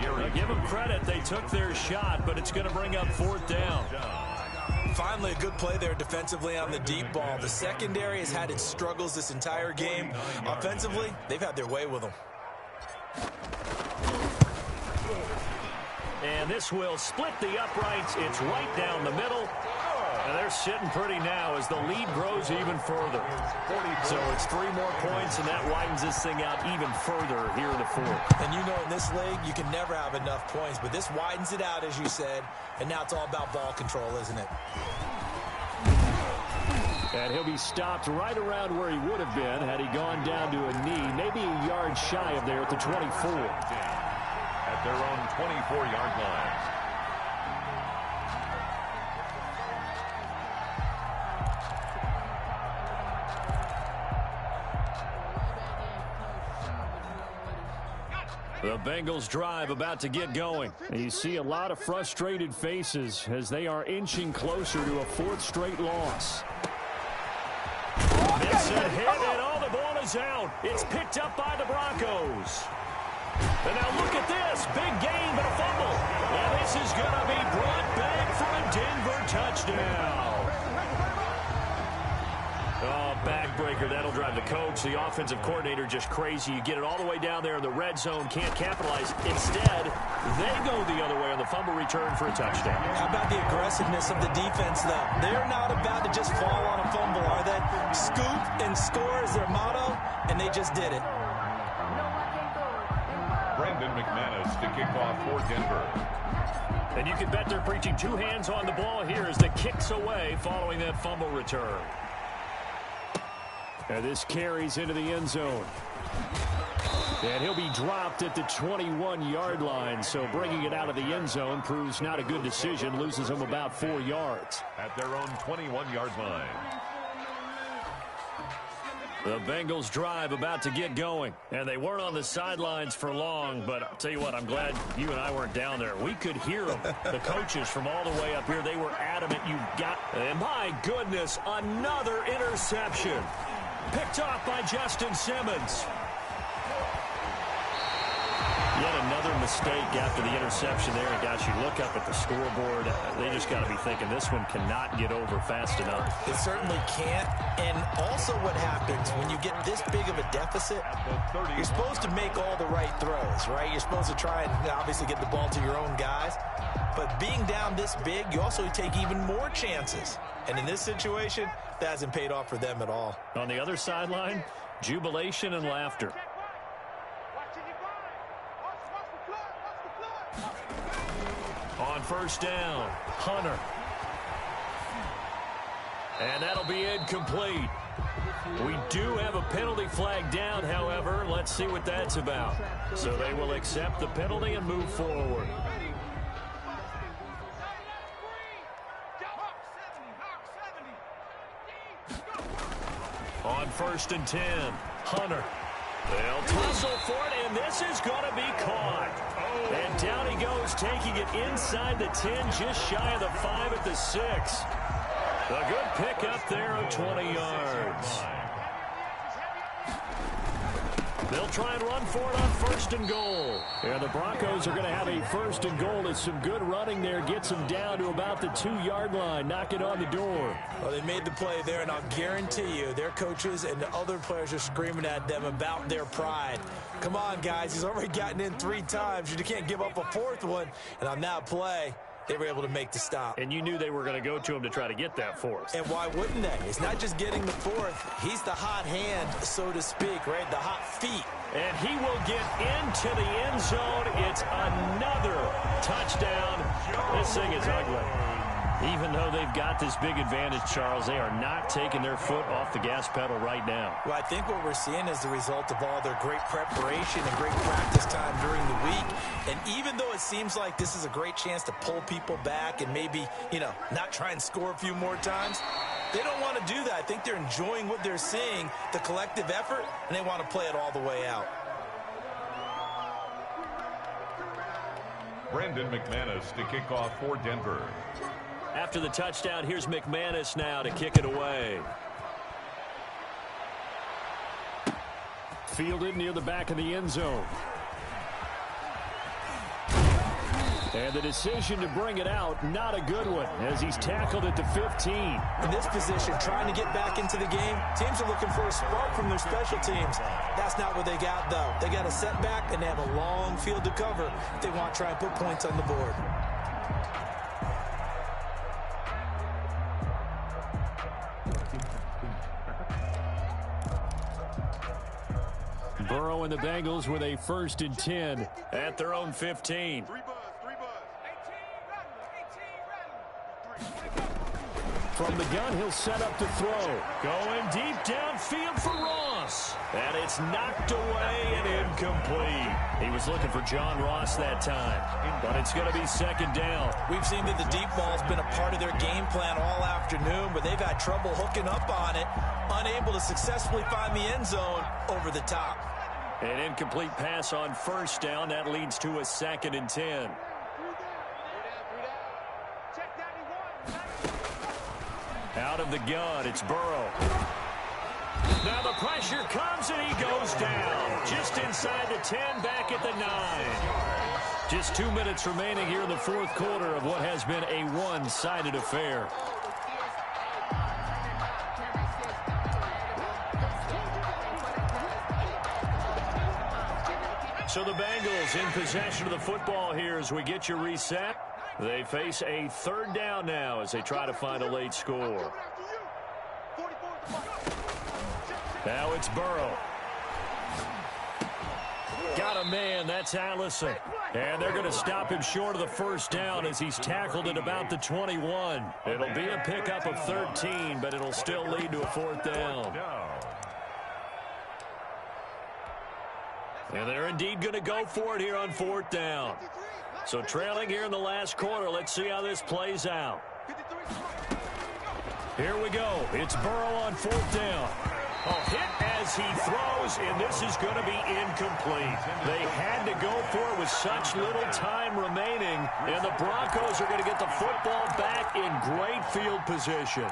Now, give them credit. They took their shot, but it's going to bring up 4th down. Finally, a good play there defensively on the deep ball. The secondary has had its struggles this entire game. Offensively, they've had their way with them. And this will split the uprights. It's right down the middle. And they're sitting pretty now as the lead grows even further. So it's 3 more points, and that widens this thing out even further here in the 4th. And you know in this league, you can never have enough points, but this widens it out, as you said, and now it's all about ball control, isn't it? And he'll be stopped right around where he would have been had he gone down to a knee, maybe a yard shy of there at the 24. At their own 24-yard line. The Bengals drive about to get going. You see a lot of frustrated faces as they are inching closer to a 4th straight loss. It's a hit, and all the ball is out. It's picked up by the Broncos. And now look at this. Big gain, but a fumble. And this is going to be brought back for a Denver touchdown. Oh, backbreaker. That'll drive the coach, the offensive coordinator, just crazy. You get it all the way down there in the red zone, can't capitalize. Instead, they go the other way on the fumble return for a touchdown. How about the aggressiveness of the defense, though? They're not about to just fall on a fumble, are they? Scoop and score is their motto, and they just did it. Brandon McManus to kick off for Denver. And you can bet they're preaching two hands on the ball here as the kick's away following that fumble return. And this carries into the end zone. And he'll be dropped at the 21-yard line. So bringing it out of the end zone proves not a good decision. Loses him about 4 yards. At their own 21-yard line. The Bengals drive about to get going. And they weren't on the sidelines for long, but I'll tell you what, I'm glad you and I weren't down there. We could hear them. The coaches from all the way up here, they were adamant. You got, and my goodness, another interception. Picked off by Justin Simmons. Yet another mistake after the interception there. And gosh, you look up at the scoreboard, they just got to be thinking this one cannot get over fast enough. It certainly can't. And also what happens when you get this big of a deficit, you're supposed to make all the right throws, right? You're supposed to try and obviously get the ball to your own guys. But being down this big, you also take even more chances. And in this situation, that hasn't paid off for them at all. On the other sideline, jubilation and laughter. On first down, Hunter. And that'll be incomplete. We do have a penalty flag down, however. Let's see what that's about. So they will accept the penalty and move forward. On first and 10, Hunter. They'll tussle for it, and this is going to be caught. And down he goes, taking it inside the 10, just shy of the 5 at the 6. A good pick up there of 20 yards. They'll try and run for it on first and goal. And the Broncos are going to have a first and goal. As some good running there gets them down to about the 2-yard line. Knock it on the door. Well, they made the play there, and I'll guarantee you their coaches and the other players are screaming at them about their pride. Come on, guys. He's already gotten in 3 times. You can't give up a 4th one. And on that play, they were able to make the stop. And you knew they were going to go to him to try to get that 4th. And why wouldn't they? It's not just getting the 4th. He's the hot hand, so to speak, right? The hot feet. And he will get into the end zone. It's another touchdown. This thing is ugly. Even though they've got this big advantage, Charles, they are not taking their foot off the gas pedal right now. Well, I think what we're seeing is the result of all their great preparation and great practice time during the week. And even though it seems like this is a great chance to pull people back and maybe, not try and score a few more times, they don't want to do that. I think they're enjoying what they're seeing, the collective effort, and they want to play it all the way out. Brandon McManus to kick off for Denver. After the touchdown, here's McManus now to kick it away. Fielded near the back of the end zone. And the decision to bring it out, not a good one, as he's tackled at the 15. In this position, trying to get back into the game, teams are looking for a spark from their special teams. That's not what they got, though. They got a setback, and they have a long field to cover if they want to try and put points on the board. Burrow and the Bengals with a 1st and 10 at their own 15. From the gun, he'll set up to throw. Going deep downfield for Ross. And it's knocked away and incomplete. He was looking for John Ross that time. But it's going to be 2nd down. We've seen that the deep ball's been a part of their game plan all afternoon, but they've had trouble hooking up on it, unable to successfully find the end zone over the top. An incomplete pass on 1st down. That leads to a 2nd and 10. Out of the gun, it's Burrow. Now the pressure comes, and he goes down. Just inside the 10, back at the 9. Just 2 minutes remaining here in the fourth quarter of what has been a one-sided affair. So the Bengals in possession of the football here as we get you reset. They face a third down now as they try to find a late score. Now it's Burrow. Got a man, that's Allison. And they're going to stop him short of the first down as he's tackled at about the 21. It'll be a pickup of 13, but it'll still lead to a fourth down. And they're indeed going to go for it here on fourth down. So trailing here in the last quarter, let's see how this plays out. Here we go. It's Burrow on fourth down. A hit as he throws, and this is going to be incomplete. They had to go for it with such little time remaining, and the Broncos are going to get the football back in great field position.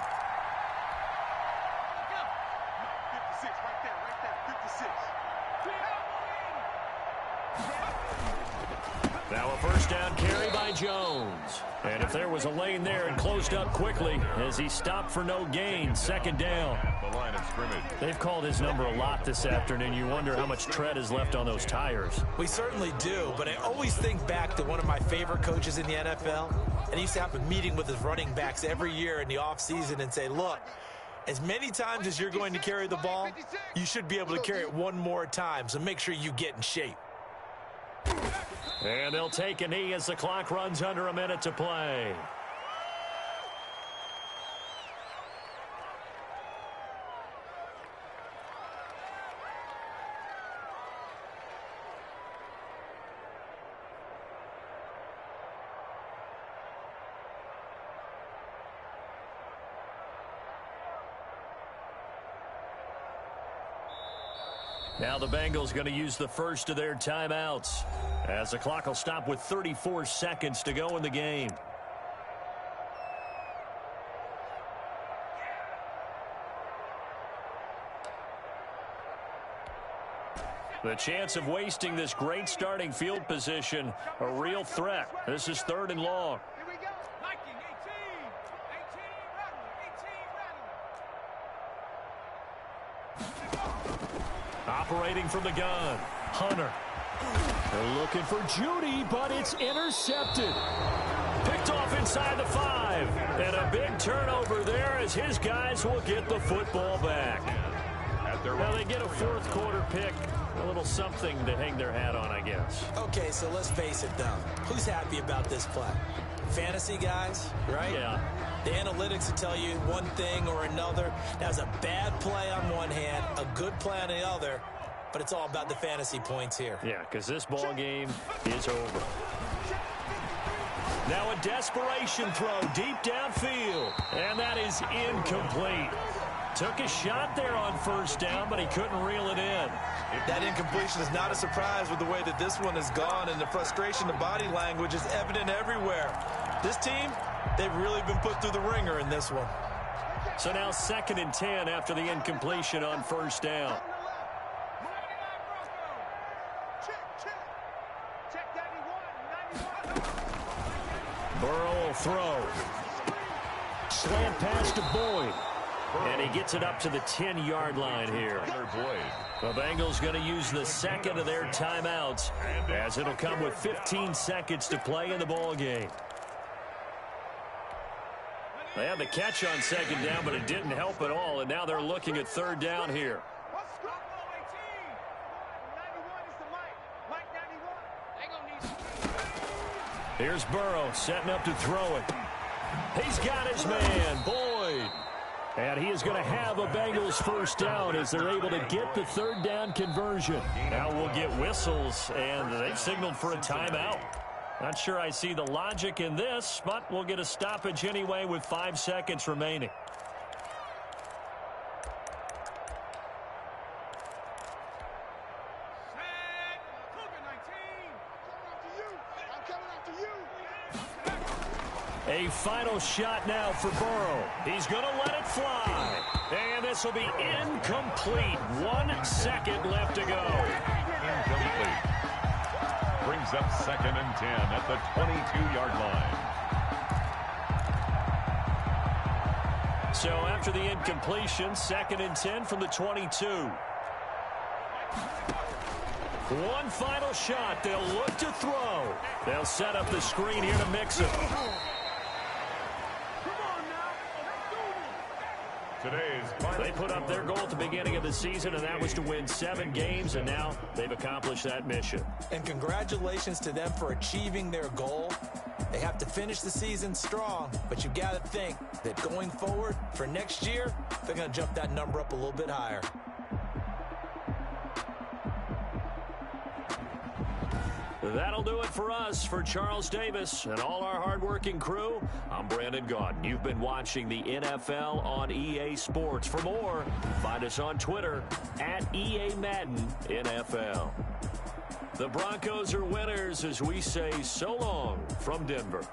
Now a first down carry by Jones. And if there was a lane there, it closed up quickly as he stopped for no gain. Second down. The line of scrimmage. They've called his number a lot this afternoon. You wonder how much tread is left on those tires. We certainly do, but I always think back to one of my favorite coaches in the NFL. And he used to have a meeting with his running backs every year in the offseason and say, look, as many times as you're going to carry the ball, you should be able to carry it one more time, so make sure you get in shape. And they'll take a knee as the clock runs under a minute to play. Now the Bengals going to use the first of their timeouts as the clock will stop with 34 seconds to go in the game. The chance of wasting this great starting field position, a real threat. This is third and long. Here we go. 19, 18, 18, Operating from the gun, Hunter. They're looking for Judy, but it's intercepted. Picked off inside the 5. And a big turnover there as his guys will get the football back. Now they get a fourth quarter pick. A little something to hang their hat on, I guess. Okay, so let's face it, though. Who's happy about this play? Fantasy guys, right? Yeah. The analytics will tell you one thing or another. That was a bad play on one hand, a good play on the other, but it's all about the fantasy points here. Yeah, because this ball game is over. Now a desperation throw deep downfield, and that is incomplete. Took a shot there on first down, but he couldn't reel it in. That incompletion is not a surprise with the way that this one has gone, and the frustration, the body language is evident everywhere. This team, they've really been put through the ringer in this one. So now 2nd and 10 after the incompletion on first down. Burrow will throw. Slant pass to Boyd. And he gets it up to the 10-yard line here. The Bengals going to use the second of their timeouts as it'll come with 15 seconds to play in the ball game. They had the catch on second down, but it didn't help at all, and now they're looking at third down here. Here's Burrow setting up to throw it. He's got his man, Boyd. And he is going to have a Bengals first down as they're able to get the third down conversion. Now we'll get whistles, and they've signaled for a timeout. Not sure I see the logic in this, but we'll get a stoppage anyway with 5 seconds remaining. A final shot now for Burrow. He's going to let it fly. And this will be incomplete. 1 second left to go. Incomplete. Brings up 2nd and 10 at the 22-yard line. So after the incompletion, 2nd and 10 from the 22. One final shot. They'll look to throw. They'll set up the screen here to mix it. They put up their goal at the beginning of the season, and that was to win 7 games, and now they've accomplished that mission. And congratulations to them for achieving their goal. They have to finish the season strong, but you've got to think that going forward for next year, they're going to jump that number up a little bit higher. That'll do it for us. For Charles Davis and all our hardworking crew, I'm Brandon Gaudin. You've been watching the NFL on EA Sports. For more, find us on Twitter at EA Madden NFL. The Broncos are winners as we say so long from Denver.